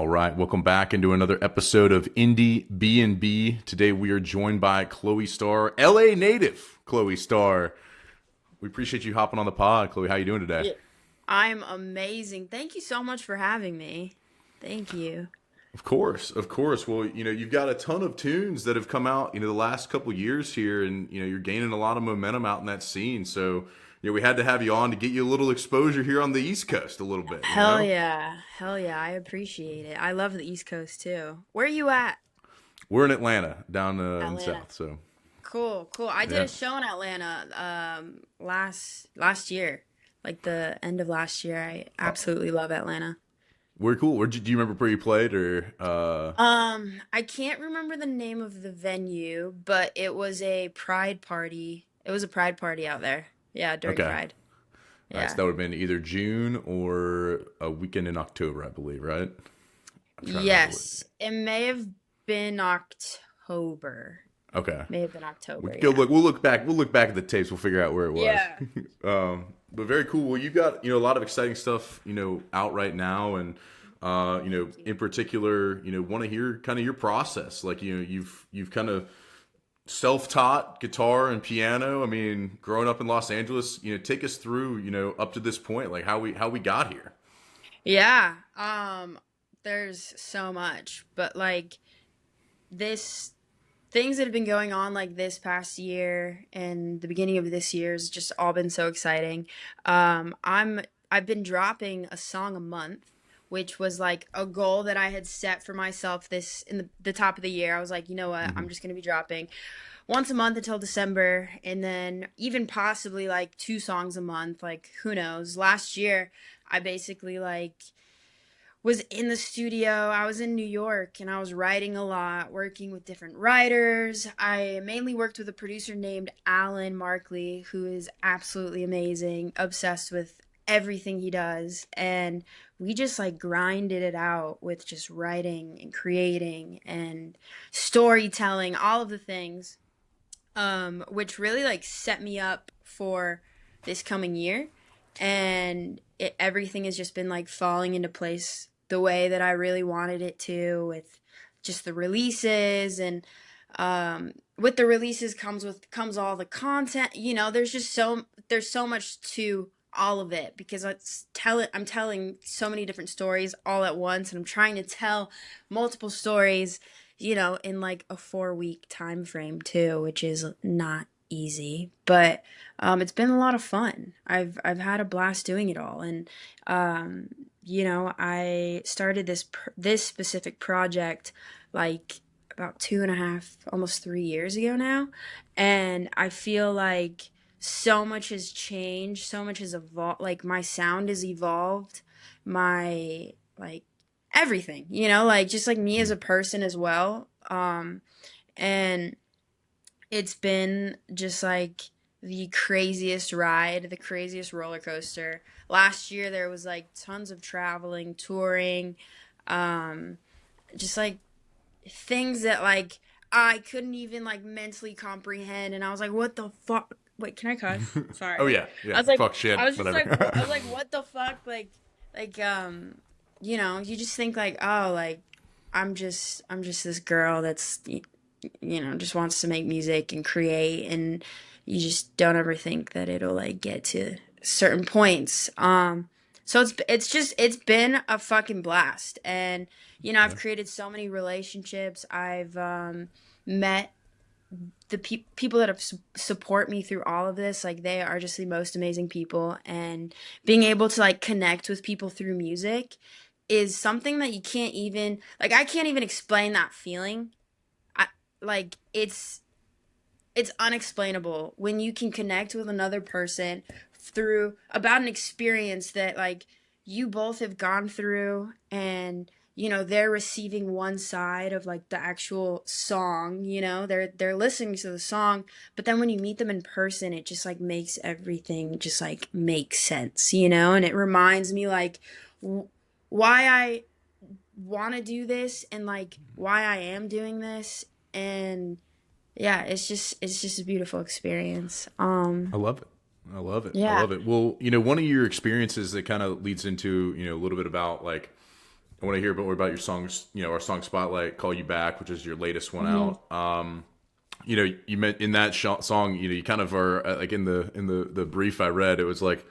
All right, welcome back into another episode of Indiebnb. Today we are joined by Khloe Star, LA native Khloe Star. We appreciate you hopping on the pod, Khloe. How you doing today? Yeah. I'm amazing. Thank you so much for having me. Thank you. Of course, of course. Well, you've got a ton of tunes that have come out, the last couple years here, and you're gaining a lot of momentum out in that scene. So, we had to have you on to get you a little exposure here on the East Coast a little bit. Hell yeah. Hell yeah. I appreciate it. I love the East Coast too. Where are you at? We're in Atlanta, down in the Atlanta. South. So, Cool, cool. I did yeah. a show in Atlanta last year. Like the end of last year. I absolutely love Atlanta. We're cool. Do you remember where you played or I can't remember the name of the venue, but it was a pride party. It was a pride party out there. Yeah, during okay. Pride. All right, so Yeah. that would have been either June or a weekend in October, I believe, right? I'm trying to remember Yes, it may have been October. Okay. May have been We October, can go yeah. look. We'll look back. We'll look back at the tapes. We'll figure out where it was. Yeah. But very cool. Well, you've got a lot of exciting stuff out right now, and Thank you. in particular, want to hear kind of your process. Like you've kind of self-taught guitar and piano. I mean, growing up in Los Angeles, take us through up to this point, like how we got here. Yeah. There's so much, but like this things that have been going on like this past year and the beginning of this year has just all been so exciting. I've been dropping a song a month, which was like a goal that I had set for myself this in the top of the year. I was like, you know what? Hmm. I'm just gonna be dropping once a month until December, and then even possibly like two songs a month. Like who knows? Last year, I basically like was in the studio. I was in New York and I was writing a lot, working with different writers. I mainly worked with a producer named Alan Markley, who is absolutely amazing, obsessed with everything he does. And we just like grinded it out with just writing and creating and storytelling, all of the things, which really like set me up for this coming year. And everything has just been like falling into place the way that I really wanted it to, with just the releases. And with the releases comes all the content. There's so much to all of it, because I'm telling so many different stories all at once, and I'm trying to tell multiple stories, in like a 4 week time frame too, which is not easy. But it's been a lot of fun. I've had a blast doing it all. And I started this specific project like about 2.5, almost 3 years ago now, and I feel like so much has changed, so much has evolved. Like my sound has evolved, my like everything, like just like me as a person as well. And it's been just like the craziest ride, the craziest roller coaster. Last year there was like tons of traveling, touring, um, just like things that like I couldn't even like mentally comprehend, and I was like, what the fuck? Wait, can I cuss? Oh Sorry. yeah, I yeah. was like Fuck I shit, was just like I whatever. was like, what the fuck? Like you just think like, oh, like I'm just this girl that's just wants to make music and create, and you just don't ever think that it'll like get to certain points. So it's been a fucking blast. And I've Yeah. created so many relationships. I've met the people that have support me through all of this. Like they are just the most amazing people, and being able to like connect with people through music is something that you can't even like I can't even explain that feeling. I like it's unexplainable when you can connect with another person through about an experience that like you both have gone through, and they're receiving one side of like the actual song. They're listening to the song, but then when you meet them in person, it just like makes everything just like make sense. And it reminds me like why I want to do this, and like why I am doing this. And yeah, it's just a beautiful experience. I love it. I love it. I Yeah. love it. Well, one of your experiences that kind of leads into, a little bit about like I want to hear more about your songs. Our song Spotlight, Call You Back, which is your latest one Mhm. out. You meant in that song, you kind of are like in the brief I read, it was like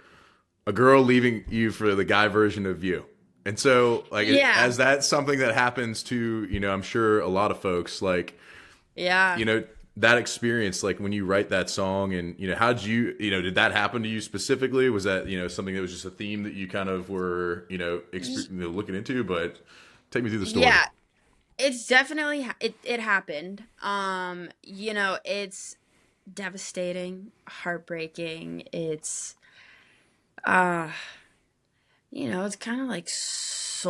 a girl leaving you for the guy version of you. And so, like, Yeah. as that's something that happens to, I'm sure a lot of folks, like, Yeah. you know, that experience, like when you write that song and, how'd did that happen to you specifically? Was that, something that was just a theme that you kind of were, looking into? But take me through the story. Yeah, it's definitely it happened. It's devastating, heartbreaking. Uh, it's kind of like it's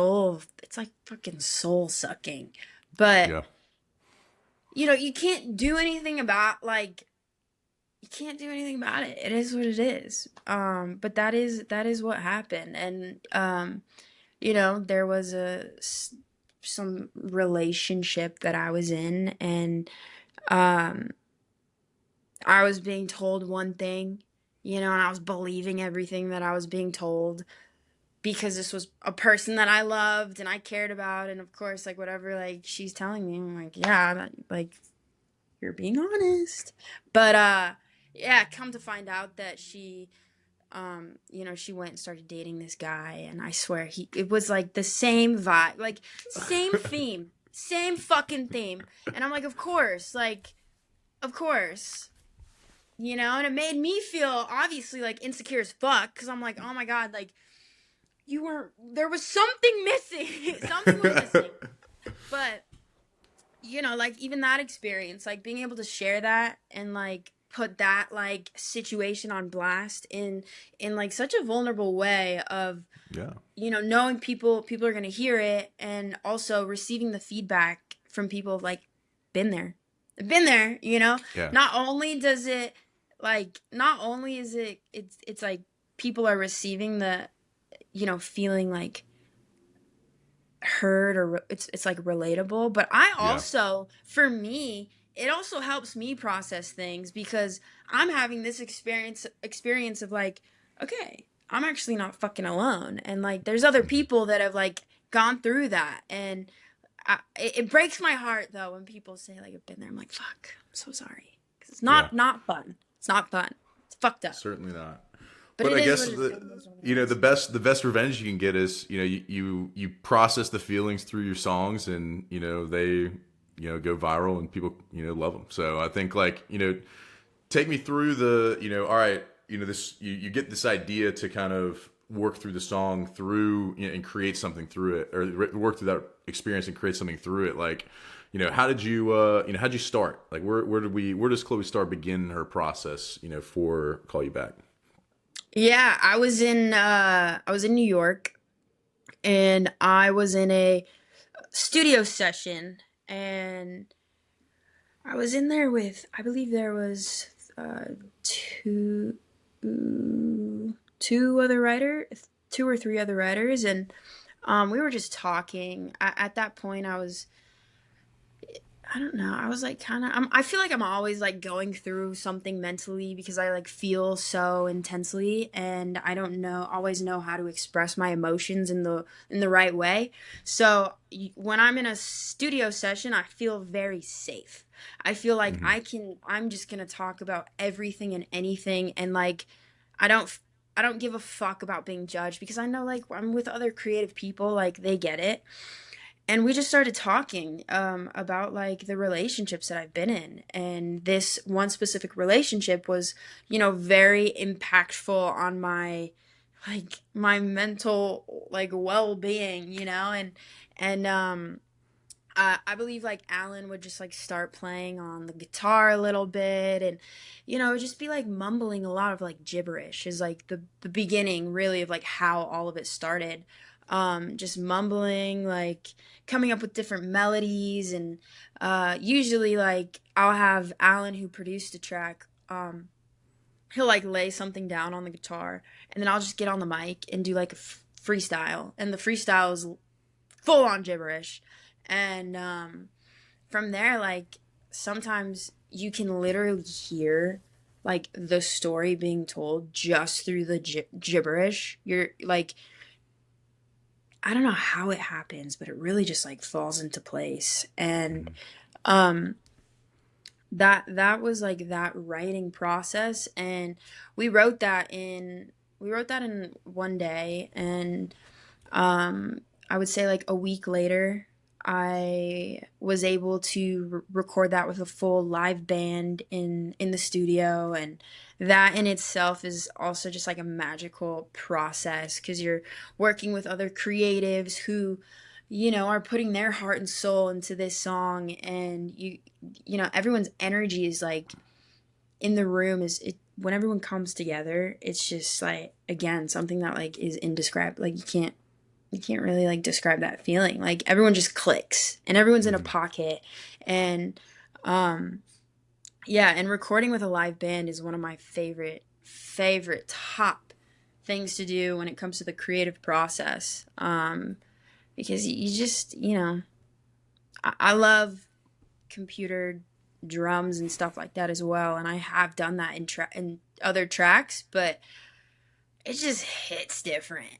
like fucking soul sucking. But, Yeah. you can't do anything about you can't do anything about it. It is what it is. But that is what happened. And there was some relationship that I was in, and um I was being told one thing, and I was believing everything that I was being told because this was a person that I loved and I cared about, and of course, like, whatever, like, she's telling me, I'm like, yeah, like, you're being honest. But yeah, come to find out that she went and started dating this guy, and I swear it was like the same vibe, like, same theme, same fucking theme. And I'm like, of course, like, of course. And it made me feel obviously like insecure as fuck because I'm like, oh my god, like, there was something missing. Something was missing. But, like, even that experience, like, being able to share that and, like, put that, like, situation on blast in like such a vulnerable way of, Yeah. knowing people are going to hear it, and also receiving the feedback from people like, been there. Been there, Yeah. Not only does it, like, not only is it's like people are receiving the, feeling like heard, or it's like relatable, but I Yeah. also, for me, it also helps me process things because I'm having this experience of, like, okay, I'm actually not fucking alone, and, like, there's other Mhm. people that have, like, gone through that. And it breaks my heart though when people say, like, I've been there. I'm like, fuck, I'm so sorry, 'cause it's Yeah. not fun. It's not fun. It's fucked up. Certainly not. But But it I is guess what it the is. What you it know is. the best revenge you can get is you process the feelings through your songs, and they go viral and people love them. So I think, like, take me through the all right, this you get this idea to kind of work through the song through, and create something through it, or work through that experience and create something through it. Like, how did you how'd you start? Like, where does Chloe Star begin her process for Call You Back? Yeah, I was in New York, and I was in a studio session, and I was in there with, I believe there was two two other writer two or three other writers, and we were just talking. At that point, I don't know. I was like, kind of. I feel like I'm always, like, going through something mentally because I, like, feel so intensely, and I don't always know how to express my emotions in the right way. So when I'm in a studio session, I feel very safe. I feel like Hmm. I'm just gonna talk about everything and anything, and, like, I don't. I don't give a fuck about being judged because I know, like, I'm with other creative people, like, they get it. And we just started talking about, like, the relationships that I've been in, and this one specific relationship was, very impactful on my mental, like, well-being, and I believe, like, Alan would just, like, start playing on the guitar a little bit, and it would just be, like, mumbling a lot of, like, gibberish is, like, the beginning, really, of, like, how all of it started. Just mumbling, like, coming up with different melodies, and usually, like, I'll have Alan, who produced a track, he'll, like, lay something down on the guitar, and then I'll just get on the mic and do, like, a freestyle, and the freestyle is full on gibberish. And from there, like, sometimes you can literally hear, like, the story being told just through the gibberish. You're like, I don't know how it happens, but it really just like falls into place. And um that was like that writing process, and we wrote that in we wrote that in one day. And um I would say like a week later I was able to record that with a full live band in the studio. And that in itself is also just like a magical process because you're working with other creatives who are putting their heart and soul into this song. And everyone's energy is like in the room. Is it When everyone comes together, it's just like, again, something that like is indescribable. Like you can't really like describe that feeling. Like everyone just clicks and everyone's in a Hmm. pocket. And um yeah, and recording with a live band is one of my favorite top things to do when it comes to the creative process. Because you just, I love computer drums and stuff like that as well, and I have done that in other tracks, but it just hits different.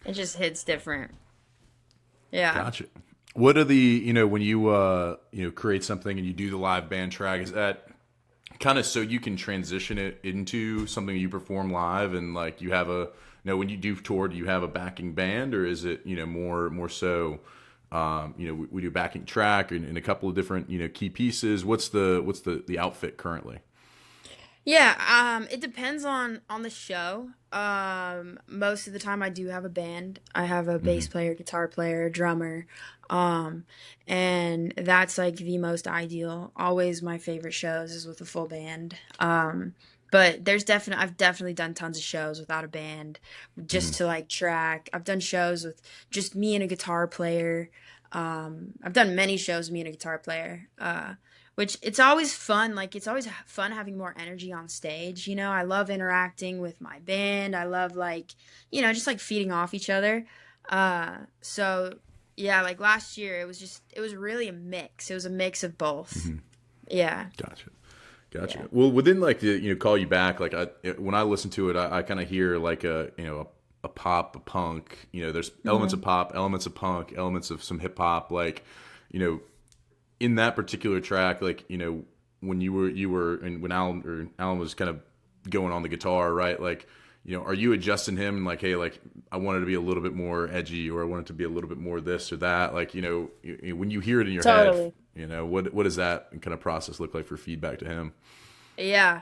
It just hits different. Yeah. Gotcha. What are the, when you create something and you do the live band track, is that kind of so you can transition it into something you perform live, and like you have a, when you do tour, do you have a backing band, or is it, more so, we do backing track and a couple of different, key pieces. What's the outfit currently? Yeah, it depends on the show. Most of the time I do have a band. I have a bass Hmm. player, guitar player, drummer. Um, and that's like the most ideal. Always my favorite shows is with a full band. But I've definitely done tons of shows without a band Hmm. just to like track. I've done shows with just me and a guitar player. I've done many shows with me and a guitar player. Which it's always fun. Like it's always fun having more energy on stage. I love interacting with my band. I love like, just like feeding off each other. So yeah, like last year it was really a mix. It was a mix of both. Hmm. Yeah. Gotcha. Gotcha. Yeah. Well, within like the, call you back, like when I listen to it, I kind of hear like a pop, a punk, there's elements of Hmm. pop, elements of punk, elements of some hip hop, like, you know, in that particular track, like, when you were, and when Alan was kind of going on the guitar, right? Like, are you adjusting him like, hey, like I wanted to be a little bit more edgy, or I wanted to be a little bit more this or that, like, when you hear it in your head, Totally. what does that kind of process look like for feedback to him? Yeah.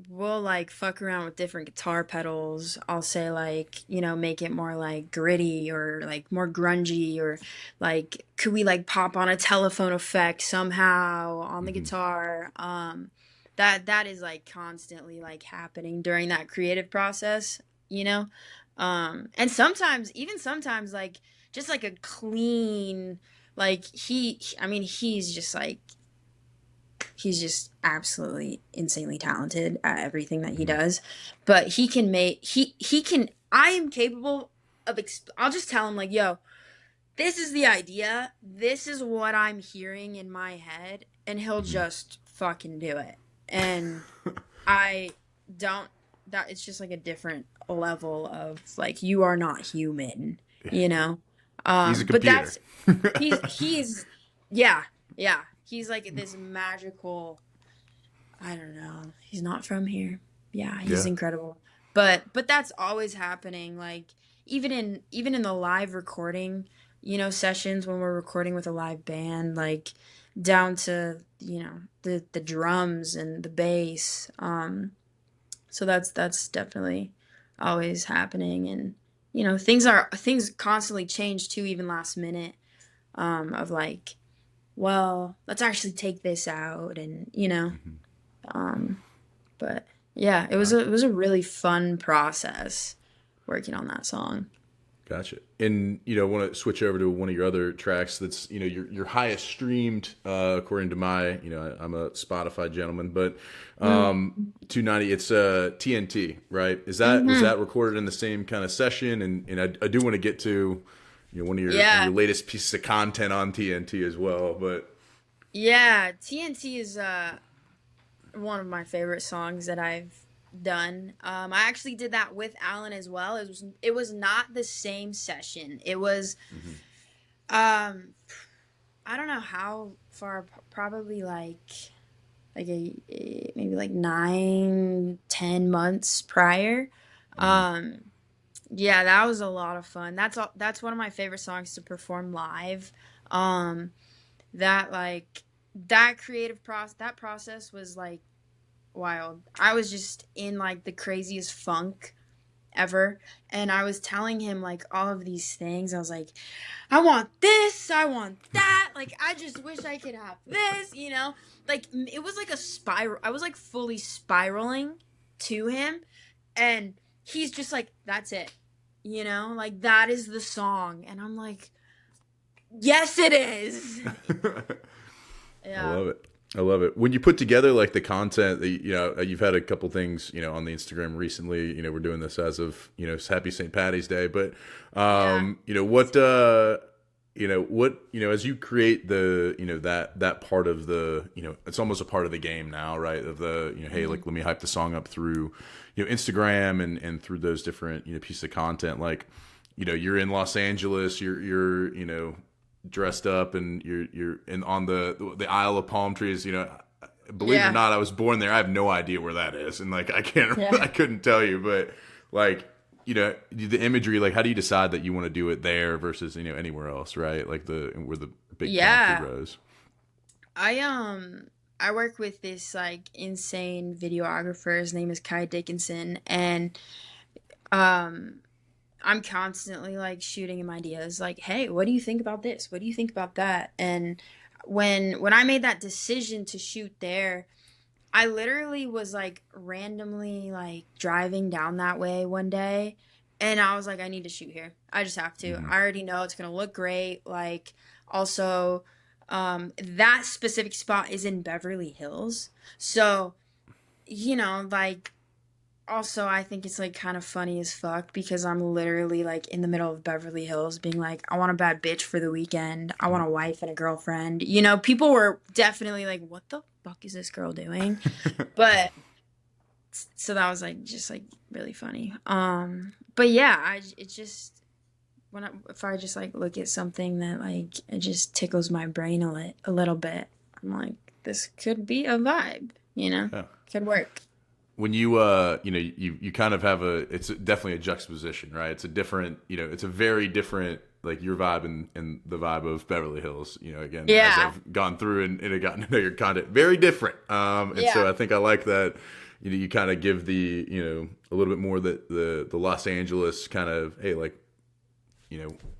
We'll like fuck around with different guitar pedals. I'll say like, make it more like gritty or like more grungy, or like could we like pop on a telephone effect somehow on the Hmm. guitar? That is like constantly like happening during that creative process, you know? And sometimes like just like a clean like I mean he's just absolutely insanely talented at everything that he Hmm. does. But he can I am capable of I'll just tell him like, yo, this is the idea, this is what I'm hearing in my head, and he'll Hmm. just fucking do it. And I don't that it's just like a different level of like, you are not human, you know. He's a But computer. he's yeah, yeah. He's like this magical, I don't know. He's not from here. Yeah, he's Yeah. incredible. But that's always happening. Like even in the live recording, sessions when we're recording with a live band, like down to, the drums and the bass. So that's definitely always happening. And things constantly change too, even last minute. Of like, well, let's actually take this out, and um, but yeah, Gotcha. it was a really fun process working on that song. Gotcha. And I want to switch over to one of your other tracks. That's your highest streamed, according to my, I'm a Spotify gentleman, but Mm. 290. It's TNT, right? Was Hmm. that recorded in the same kind of session? And I do want to get to one of your Yeah, latest pieces of content on TNT as well. But yeah. TNT is one of my favorite songs that I've done. I actually did that with Alan as well. It was not the same session. It was Hmm. um I don't know how far, probably like maybe like 9, 10 months prior. Hmm. Um yeah, that was a lot of fun. That's one of my favorite songs to perform live. Um that like that process was like wild. I was just in like the craziest funk ever, and I was telling him like all of these things. I was like, I want this, I want that, like I just wish I could have this, like it was like a spiral. I was like fully spiraling to him, and he's just like, that's it, like that is the song, and I'm like, yes it is. I Yeah. love it. I love it. When you put together like the content that you've had a couple things on the Instagram recently. We're doing this as of Happy St. Patty's Day, but Yeah. what as you create the that part of the it's almost a part of the game now, right? Of the hey, Hmm. like let me hype the song up through Instagram and through those different pieces of content. Like you're in Los Angeles, you're dressed up and you're in on the Isle of Palm Trees. Believe it or Yeah. not, I was born there. I have no idea where that is, and like I can't Yeah. I couldn't tell you, but like the imagery, like how do you decide that you want to do it there versus anywhere else, right? Like the where the big palm tree Yeah. grows. I work with this like insane videographer. His name is Kai Dickinson, and um I'm constantly like shooting him ideas like, "Hey, what do you think about this? What do you think about that?" And when I made that decision to shoot there, I literally was like randomly like driving down that way one day, and I was like, I need to shoot here. I just have to. Hmm. I already know it's gonna look great. Like, also, that specific spot is in Beverly Hills. So, like, also, I think it's like kind of funny as fuck because I'm literally like in the middle of Beverly Hills being like, I want a bad bitch for the weekend. I want a wife and a girlfriend. People were definitely like, what the fuck is this girl doing? But so that was like just like really funny. But yeah, it's just if I just like look at something that like it just tickles my brain a little bit, I'm like, this could be a vibe, Yeah. could work. When you kind of have it's definitely a juxtaposition, right? It's a different it's a very different, like your vibe and the vibe of Beverly Hills, again, as Yeah, I've gone through and have gotten to know your content, very different. And so yeah, I think I like that you kind of give the a little bit more the Los Angeles kind of, hey, like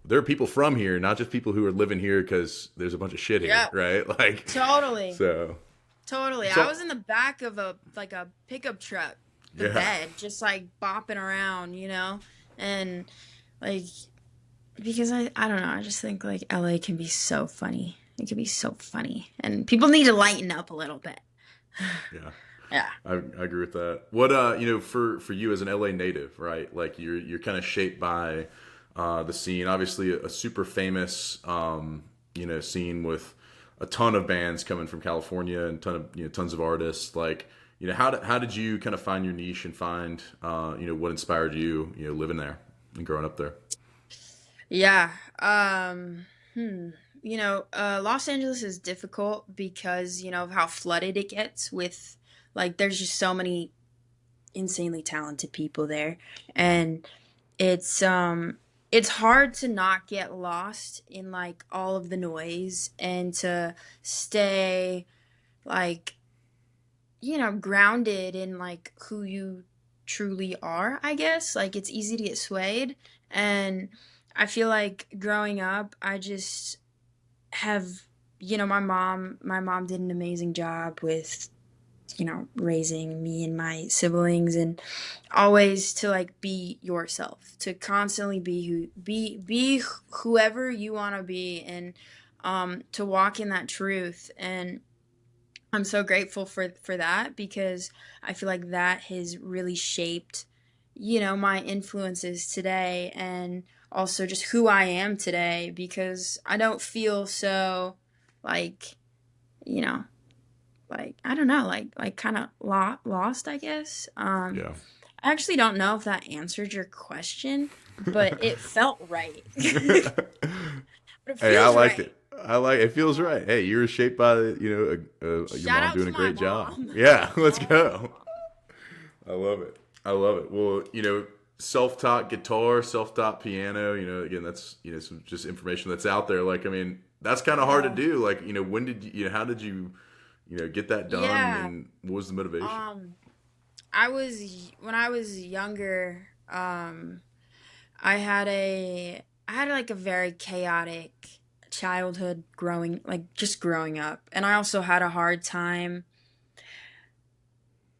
there are people from here, not just people who are living here because there's a bunch of shit here, yeah, right? Like, totally. so Totally. I so was in the back of a pickup truck, the yeah. bed, just like bopping around, And like because I don't know, I just think like LA can be so funny. It can be so funny. And people need to lighten up a little bit. Yeah. Yeah. I agree with that. What for you as an LA native, right? Like you're kind of shaped by the scene. Obviously, a super famous scene with a ton of bands coming from California and tons of artists. Like how did you kind of find your niche and find what inspired you living there and growing up there? Yeah. Los Angeles is difficult because, of how flooded it gets with like there's just so many insanely talented people there. And it's hard to not get lost in like all of the noise and to stay like grounded in like who you truly are, I guess. Like it's easy to get swayed, and I feel like growing up I just have my mom did an amazing job with raising me and my siblings, and always to like be yourself, to constantly be whoever you want to be, and to walk in that truth. And I'm so grateful for that because I feel like that has really shaped my influences today, and also just who I am today, because I don't feel so like you know like I don't know, like kind of lost, I guess. Yeah. I actually don't know if that answered your question, but it felt right. But it Hey, I feels liked right. it. I like it. Feels Um, right. Hey, you were shaped by your Shout mom out doing to a my great job. mom. Yeah, let's Shout out to my go. mom. I love it. I love it. Well, self-taught guitar, self-taught piano. Again, that's some just information that's out there. Like, I mean, that's kind of hard to Yeah. do. Like, when did how did you get that done, Yeah. and what was the motivation? Um, when I was younger, I had like a very chaotic childhood just growing up. And I also had a hard time.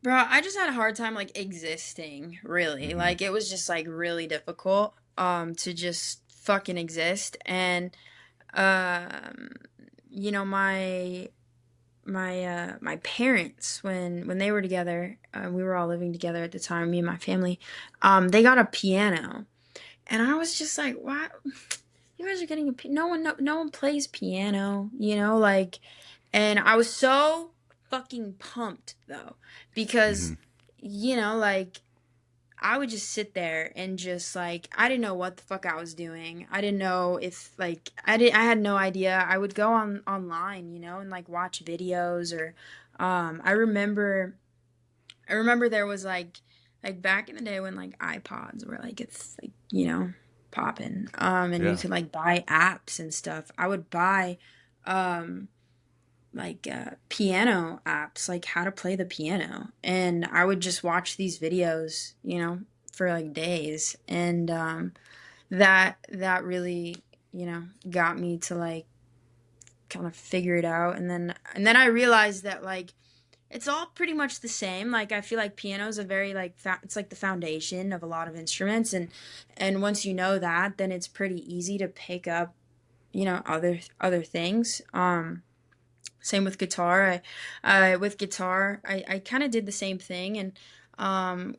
Bro, I just had a hard time like existing, really. Hmm. Like it was just like really difficult to just fucking exist. And um you know, my parents, when they were together, we were all living together at the time, me and my family. They got a piano. And I was just like, "Why you guys are getting no one plays piano, you know, like." And I was so fucking pumped though, because Hmm. like I would just sit there and just like I didn't know what the fuck I was doing. I didn't know if like I had no idea. I would go online, and like watch videos or I remember there was like back in the day when like iPods were like it's like, popping. And you Yeah. could like buy apps and stuff. I would buy um piano apps, like how to play the piano. And I would just watch these videos, for like days. And that really, got me to like kind of figure it out. And then I realized that like it's all pretty much the same. Like I feel like piano is a very like it's like the foundation of a lot of instruments, and once you know that, then it's pretty easy to pick up, other things. Same with guitar. With guitar, I kind of did the same thing. And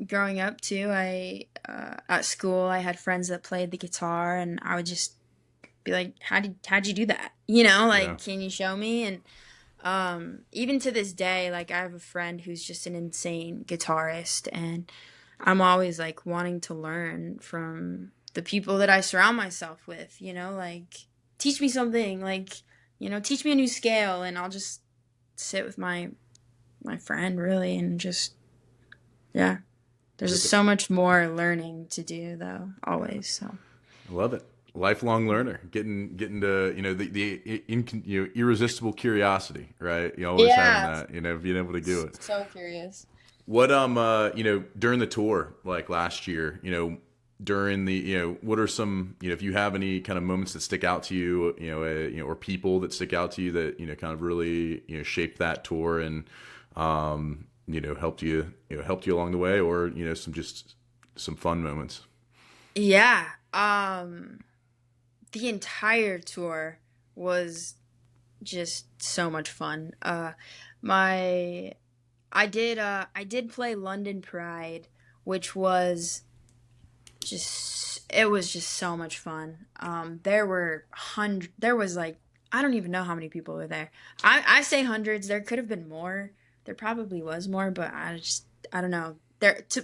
growing up too, I at school I had friends that played the guitar, and I would just be like, how'd you do that? Yeah. Like, can you show me? And even to this day, like I have a friend who's just an insane guitarist, and I'm always like wanting to learn from the people that I surround myself with, like teach me something, like, teach me a new scale, and I'll just sit with my friend really and just yeah. There's just Perfect. so much more learning to do though, always. So I love it. Lifelong learner, getting to irresistible curiosity, right? You always having yeah, that, being able to do it. so curious. What during the tour like last year, during the what are some if you have any kind of moments that stick out to you, or people that stick out to you that kind of really shaped that tour and helped you along the way, or some fun moments. Yeah. The entire tour was just so much fun. My I did play London Pride, which was it was just so much fun. There was like I don't even know how many people were there. I say hundreds. There could have been more. There probably was more, but I don't know.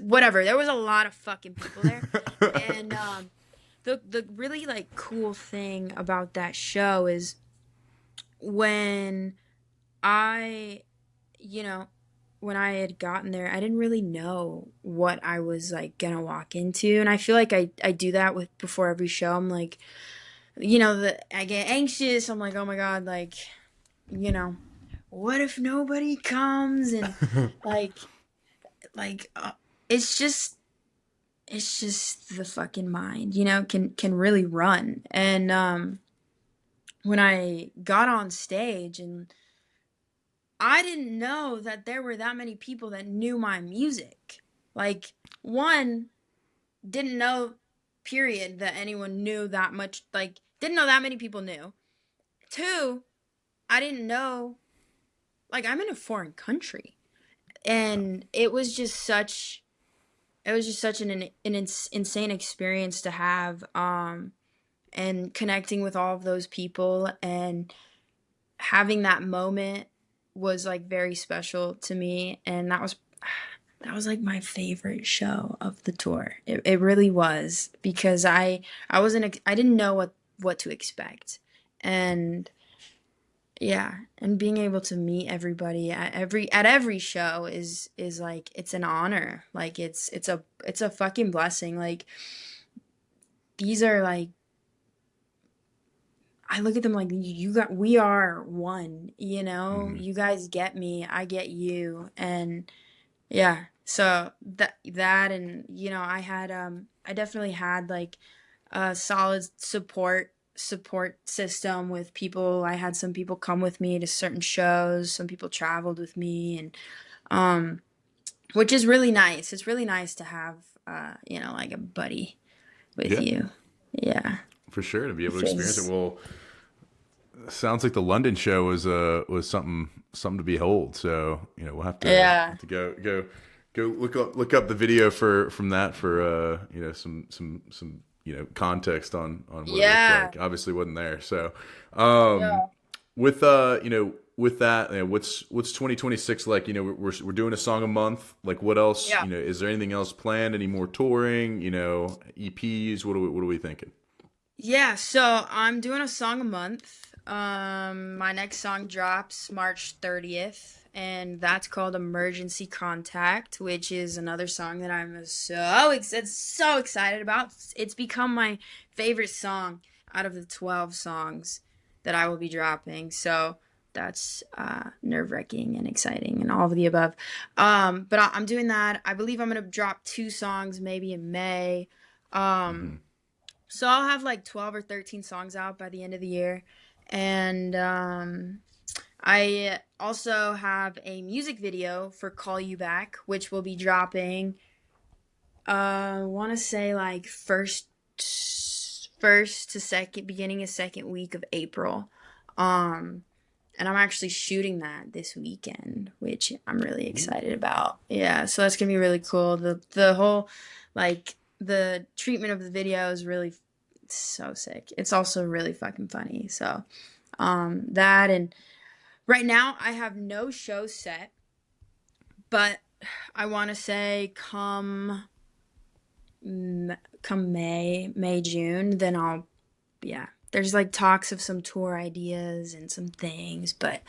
Whatever. There was a lot of fucking people there, and the really like cool thing about that show is when I, you know, when I had gotten there, I didn't really know what I was like gonna walk into, and I feel like I do that with before every show. I'm like, I get anxious. I'm like, oh my god, like, you know, what if nobody comes? And like, like, it's just it's just the fucking mind, can really run. And when I got on stage and I didn't know that there were that many people that knew my music. Like, one, didn't know, period, that anyone knew that much. Like, didn't know that many people knew. Two, I didn't know, like, I'm in a foreign country. And it was just such insane experience to have. And connecting with all of those people and having that moment was like very special to me, and that was like my favorite show of the tour. It really was because I didn't know what to expect. And yeah, and being able to meet everybody at every show is like it's an honor. Like it's a fucking blessing. Like these are like I look at them like we are one, you know? Hmm. You guys get me, I get you. And yeah, so that and you know, I definitely had like a solid support system with people. I had some people come with me to certain shows, some people traveled with me and um which is really nice. It's really nice to have you know, like a buddy with Yeah, you. Yeah. for sure to be able to experience it. Because Well, sounds like the London show was something to behold. So we'll yeah. have to go look up the video from that for some context on what it looked Yeah. like. Obviously wasn't there. So um, Yeah. with with that, what's 2026 like? We're doing a song a month. Like what else? Yeah. Is there anything else planned? Any more touring? EPs? What are we thinking? Yeah, so I'm doing a song a month. My next song drops March 30th, and that's called Emergency Contact, which is another song that I'm so excited about. It's become my favorite song out of the 12 songs that I will be dropping. So that's nerve-wracking and exciting and all of the above. But I'm doing that. I believe I'm gonna drop two songs maybe in May. Hmm. Um, so I'll have like 12 or 13 songs out by the end of the year. And I also have a music video for Call You Back, which will be dropping, I want to say like first to second, beginning of second week of April. Um, and I'm actually shooting that this weekend, which I'm really excited about. Yeah, so that's gonna be really cool. The whole like the treatment of the video is really so sick. It's also really fucking funny. So that and right now I have no show set, but I want to say come May June, then I'll yeah. There's like talks of some tour ideas and some things, but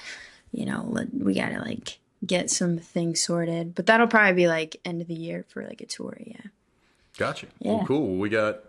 you know, we gotta like get some things sorted. But that'll probably be like end of the year for like a tour. Yeah. Gotcha. Well, Yeah. cool. Well, we got,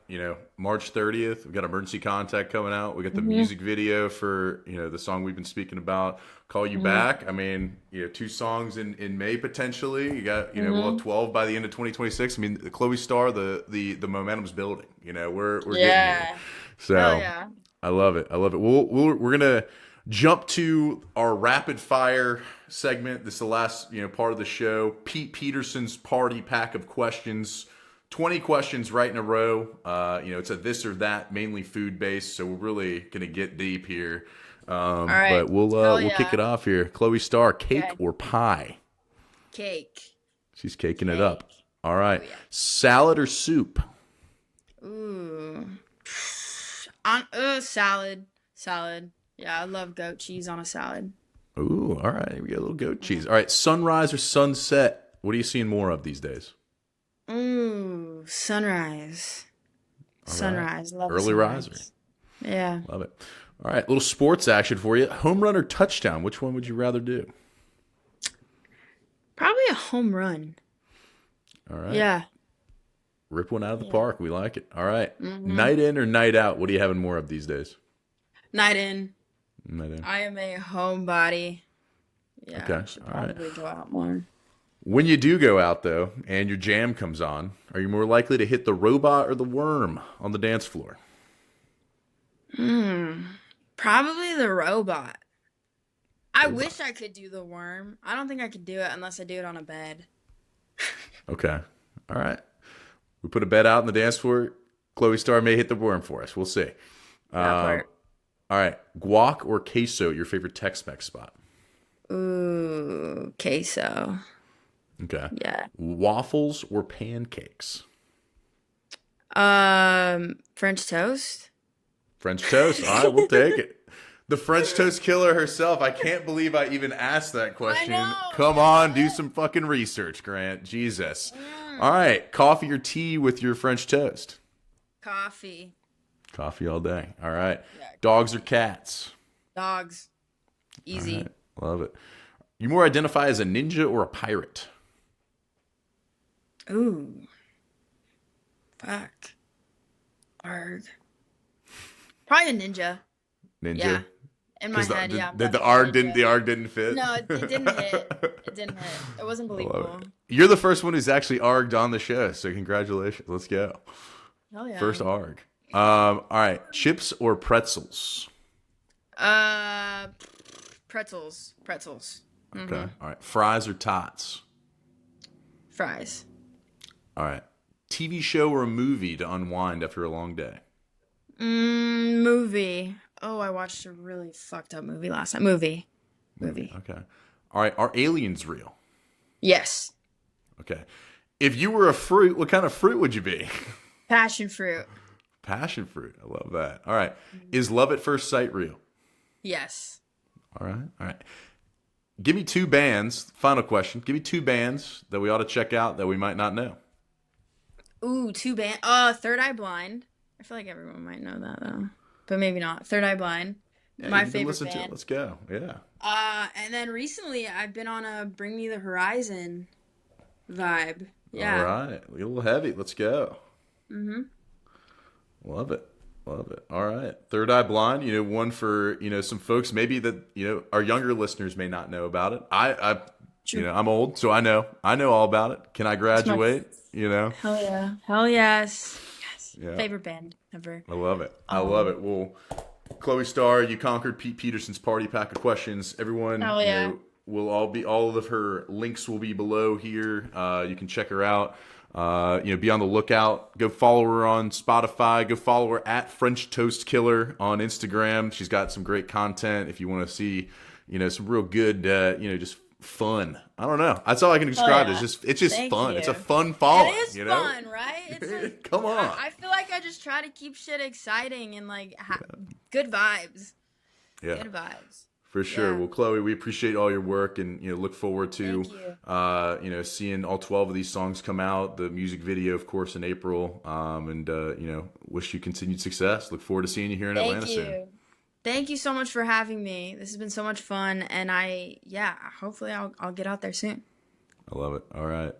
March 30th. We got Emergency Contact coming out. We got the Mhm. music video for, the song we've been speaking about, Call You Mhm. Back. I mean, two songs in May potentially. You got, we'll have Mhm. 12 by the end of 2026. I mean, the Chloe Star, the momentum's building. We're getting here. Yeah. Hell So yeah. I love it. I love it. We're gonna jump to our rapid fire segment. This is the last part of the show. Pete Peterson's party pack of questions. 20 questions right in a row. It's a this or that, mainly food based. So we're really gonna get deep here. All right. But Hell we'll kick yeah. it off here. Chloe Star, cake Okay. or pie? Cake. She's caking it up. Cake. All Oh right. yeah. Salad or soup? Ooh. On salad. Salad. Yeah, I love goat cheese on a salad. Ooh, all right. We got a little goat Yeah. cheese. All right. Sunrise or sunset? What are you seeing more of these days? Ooh, sunrise. All right. Sunrise. Love a Early riser. sunrise. Yeah. Love it. All right. Little sports action for you. Home run or touchdown? Which one would you rather do? Probably a home run. All right. Yeah. Rip one out of the Yeah. park. We like it. All right. Mm-hmm. Night in or night out? What are you having more of these days? Night in. Night in. I am a homebody. Yeah, Okay. I should All right. probably go out more. When you do go out, though, and your jam comes on, are you more likely to hit the robot or the worm on the dance floor? Probably the robot. I Robot. wish I could do the worm. I don't think I could do it unless I do it on a bed. Okay. All right. We put a bet out on the dance floor. Chloe Star may hit the worm for us. We'll see. That Um, part. all right. Guac or queso, your favorite Tex-Mex spot? Ooh, queso. Okay. Yeah. Waffles or pancakes? French toast. French toast. All right, we'll take it. The French toast killer herself. I can't believe I even asked that I question. know. Come on, do some fucking research, Grant. Jesus. All right, coffee or tea with your French toast? Coffee. Coffee all day. All right. Yeah, Dogs or cats? dogs. All Easy. right, love it. You more identify as a ninja or a pirate? Ooh. Fuck. Arg. Probably a ninja. Ninja. Yeah. In my Because head, yeah. I'm the definitely a arg didn't ninja. the arg didn't fit. No, it didn't hit. It didn't hit. It wasn't I love believable. it. You're the first one who's actually arged on the show, so congratulations. Let's go. Hell yeah. First arg. All right, chips or pretzels? Pretzels. Pretzels. Okay. All right, fries or tots? Fries. All right, TV show or a movie to unwind after a long day? Movie. Oh, I watched a really fucked up movie last night. Movie. Okay. All right, are aliens real? Yes. Okay. If you were a fruit, what kind of fruit would you be? Passion fruit. Passion fruit. I love that. All right. Is love at first sight real? Yes. All right. All right. Give me two bands. Final question. Give me two bands that we ought to check out that we might not know. Ooh, two band. Third Eye Blind. I feel like everyone might know that though, but maybe not. Third Eye Blind. Yeah, My you can favorite listen to it. band. Let's go. Yeah. And then recently I've been on a Bring Me the Horizon vibe. All Yeah. right. A little heavy. Let's go. Mm-hmm. Love it. Love it. All right. Third Eye Blind, one for, some folks maybe that, our younger listeners may not know about it. True. I'm old, so I know all about it. Can I graduate? Hell yeah. Hell yes. Yes. Yeah. Favorite band ever. I love it. I love it. Well, Khloe Starr, you conquered Pete Peterson's party pack of questions. Everyone, Hell yeah. all of her links will be below here. You can check her out. Be on the lookout. Go follow her on Spotify. Go follow her at French Toast Killer on Instagram. She's got some great content. If you want to see, some real good, just fun. I don't know. That's all I can describe it. It's just Thank fun. you. It's a fun follow. It is fun, right? It's like, Come on. I feel like I just try to keep shit exciting and like good vibes. Yeah. Good vibes. For sure. Yeah. Well, Khloe, we appreciate all your work and look forward to seeing all 12 of these songs come out. The music video, of course, in April. Wish you continued success. Look forward to seeing you here in Atlanta soon. Thank you so much for having me. This has been so much fun, and hopefully I'll get out there soon. I love it. All right.